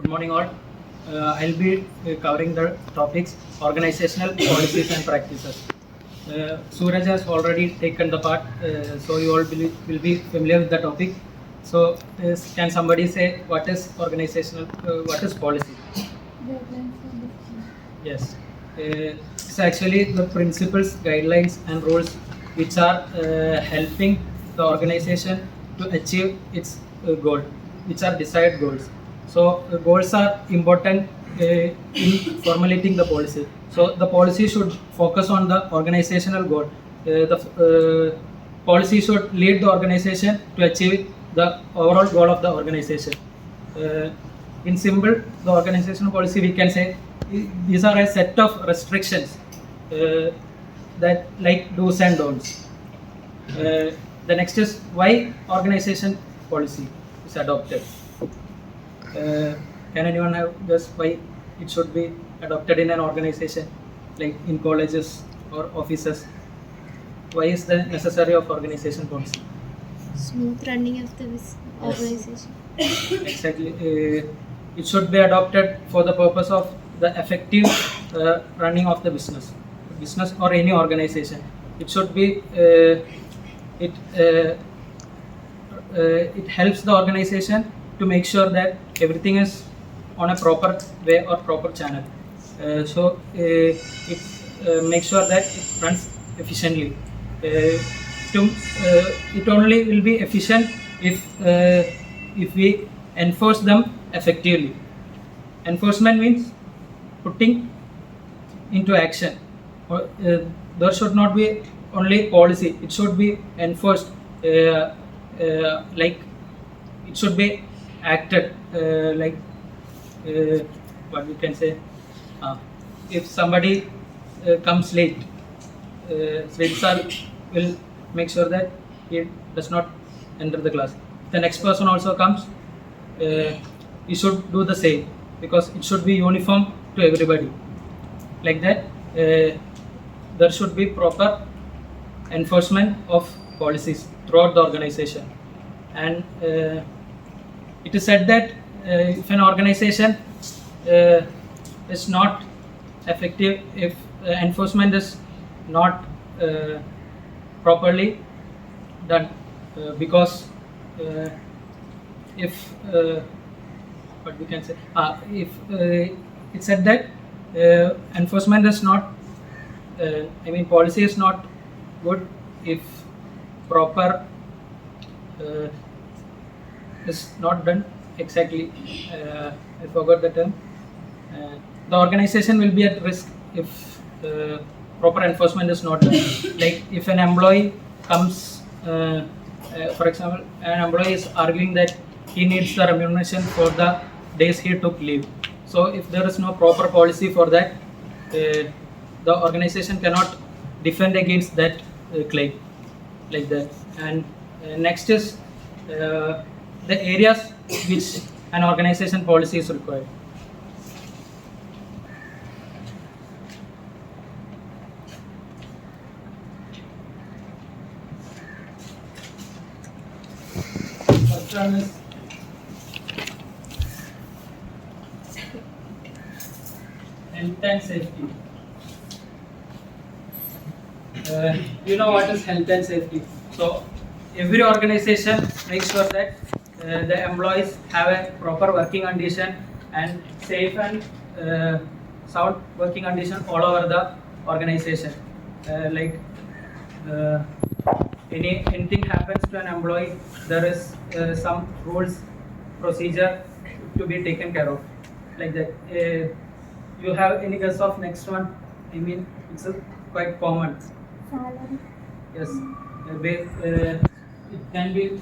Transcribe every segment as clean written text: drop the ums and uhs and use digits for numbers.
Good morning all. I'll be covering the topics organizational policies and practices. Suraj has already taken the part, so you all will be familiar with the topic. So can somebody say what is organizational, what is policy? Yes. It's actually the principles, guidelines and rules which are helping the organization to achieve its goal, which are desired goals. So goals are important in formulating the policy. So the policy should focus on the organizational goal. The policy should lead the organization to achieve the overall goal of the organization. In simple, the organizational policy, we can say these are a set of restrictions that like do's and don'ts. The next is why organization policy is adopted. Can anyone have just why it should be adopted in an organization, like in colleges or offices? Why is the necessary of organization policy? Smooth running of the organization. Exactly. It should be adopted for the purpose of the effective running of the business or any organization. It should be it helps the organization to make sure that everything is on a proper way or proper channel. So it makes sure that it runs efficiently. It only will be efficient if we enforce them effectively. Enforcement means putting into action. There should not be only policy; it should be enforced. Like it should be acted. Like what we can say. If somebody comes late, Sir will make sure that he does not enter the class. The next person also comes. You should do the same because it should be uniform to everybody. Like that, there should be proper enforcement of policies throughout the organization. And it is said that if an organization is not effective, if enforcement is not properly done, because if what we can say, if it said that enforcement is not, policy is not good if proper is not done exactly. I forgot the term. The organization will be at risk if proper enforcement is not done. Like if an employee comes, for example, an employee is arguing that he needs the remuneration for the days he took leave. So if there is no proper policy for that, the organization cannot defend against that claim, like that. And next is the areas which an organization policy is required. First one is health and safety. You know what is health and safety. So every organization makes sure that the employees have a proper working condition and safe and sound working condition all over the organization. Like anything happens to an employee, there is some rules, procedure to be taken care of. Like that. You have any guess of next one? It's quite common. Salary. Yes. It can be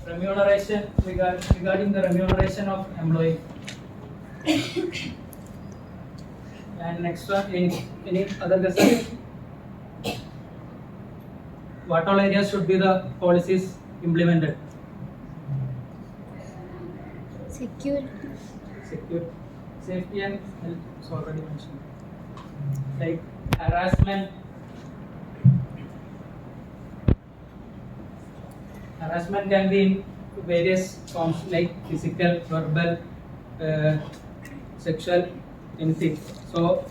remuneration regarding the remuneration of employee. And next one, any other guesses? What all areas should be the policies implemented? Security. Safety and health is already mentioned. Like harassment. Harassment can be in various forms like physical, verbal, sexual anything. So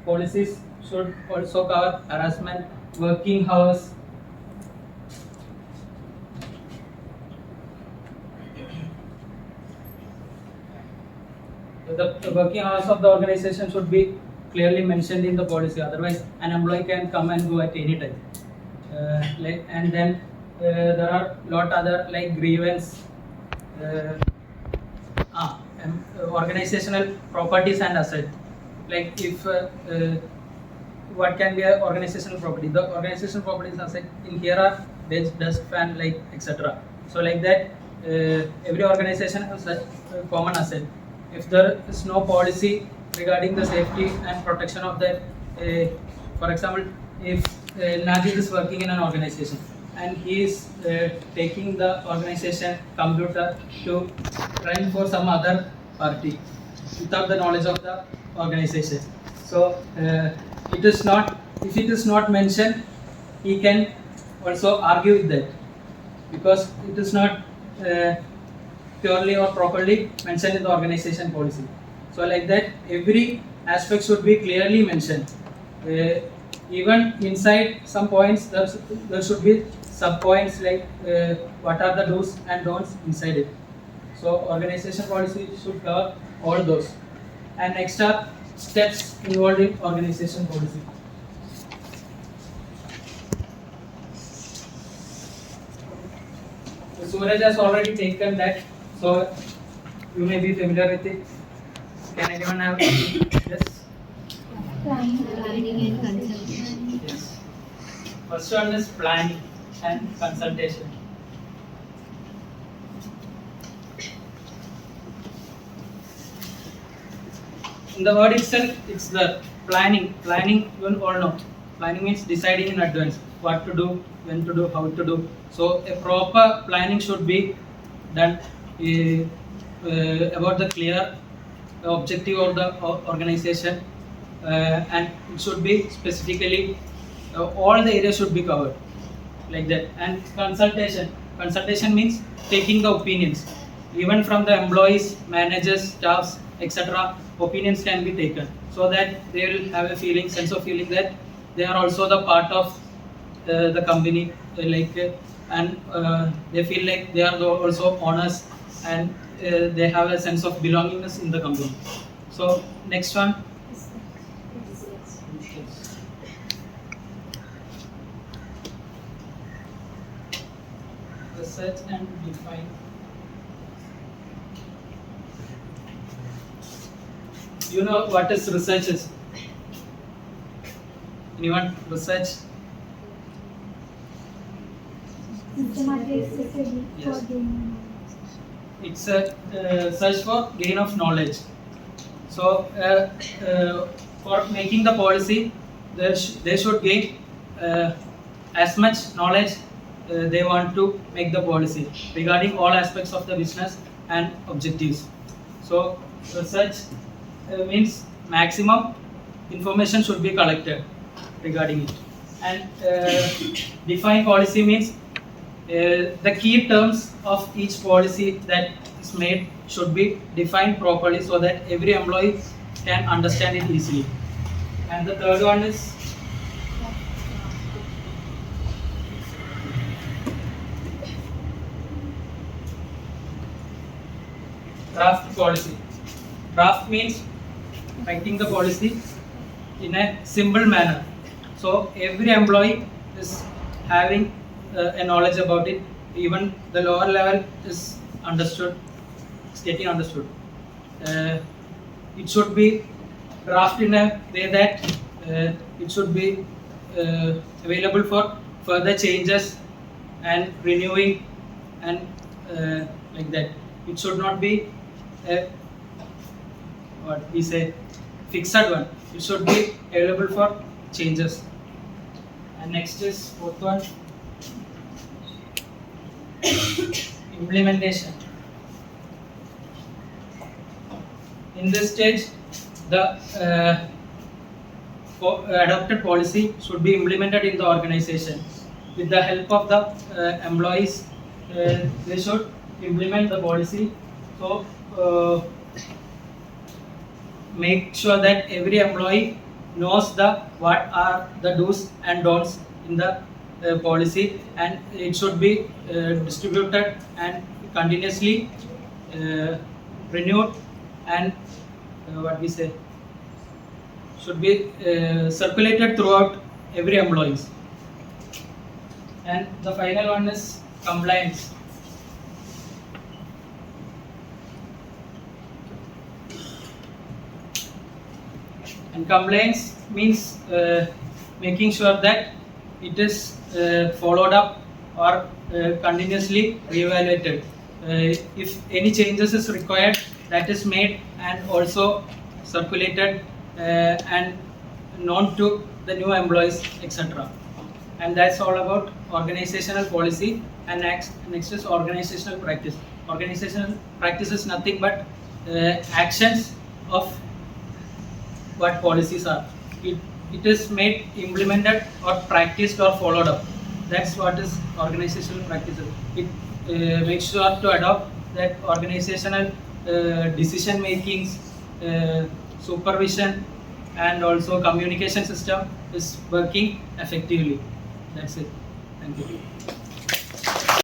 policies should also cover harassment, working hours. The working hours of the organization should be clearly mentioned in the policy. Otherwise, an employee can come and go at any time. And then there are lot other like grievance, organizational properties and assets. Like if what can be an organizational property? The organizational properties asset in here are bench, desk, fan, like etc. So like that, every organization has a common asset. If there is no policy regarding the safety and protection of that, for example, if Najib is working in an organization and he is taking the organization computer to run for some other party without the knowledge of the organization. So it is not, if it is not mentioned, he can also argue with that because it is not purely or properly mentioned in the organization policy. So like that, every aspect should be clearly mentioned. Even inside some points, there should be sub points like what are the do's and don'ts inside it. So organization policy should cover all those. And next are steps involved in organization policy. So Suraj has already taken that, so you may be familiar with it. Can anyone have yes? Planning and consultation. Yes. First one is planning and consultation. In the word itself, it's the planning. Planning, you all know. Planning means deciding in advance what to do, when to do, how to do. So a proper planning should be done about the clear objective of the organization, and it should be specifically all the areas should be covered like that. And consultation means taking the opinions even from the employees, managers, staffs, etc. Opinions can be taken so that they will have a sense of feeling that they are also the part of the company, and they feel like they are also owners, and they have a sense of belongingness in the company. So next one. Research and define. You know what is research is? Anyone? Research? Yes. It's a search for gain of knowledge. So for making the policy, they should gain as much knowledge they want to make the policy regarding all aspects of the business and objectives. So research means maximum information should be collected regarding it. And define policy means the key terms of each policy that is made should be defined properly so that every employee can understand it easily. And the third one is draft policy. Draft means writing the policy in a simple manner. So every employee is having a knowledge about it. Even the lower level is understood. It's getting understood. It should be drafted in a way that it should be available for further changes and renewing and like that. It should not be what we say fixed one. It should be available for changes. And next is fourth one, implementation. In this stage, the adopted policy should be implemented in the organization. With the help of the employees, they should implement the policy So make sure that every employee knows what are the do's and don'ts in the policy, and it should be distributed and continuously renewed, and what we say should be circulated throughout every employees. And the final one is compliance. And compliance means making sure that it is followed up or continuously reevaluated. If any changes is required, that is made and also circulated and known to the new employees, etc. And that's all about organizational policy. And next is organizational practice. Organizational practice is nothing but actions of what policies are. It is made, implemented, or practiced or followed up. That's what is organizational practices. It makes sure to adopt that organizational decision makings, supervision, and also communication system is working effectively. That's it. Thank you.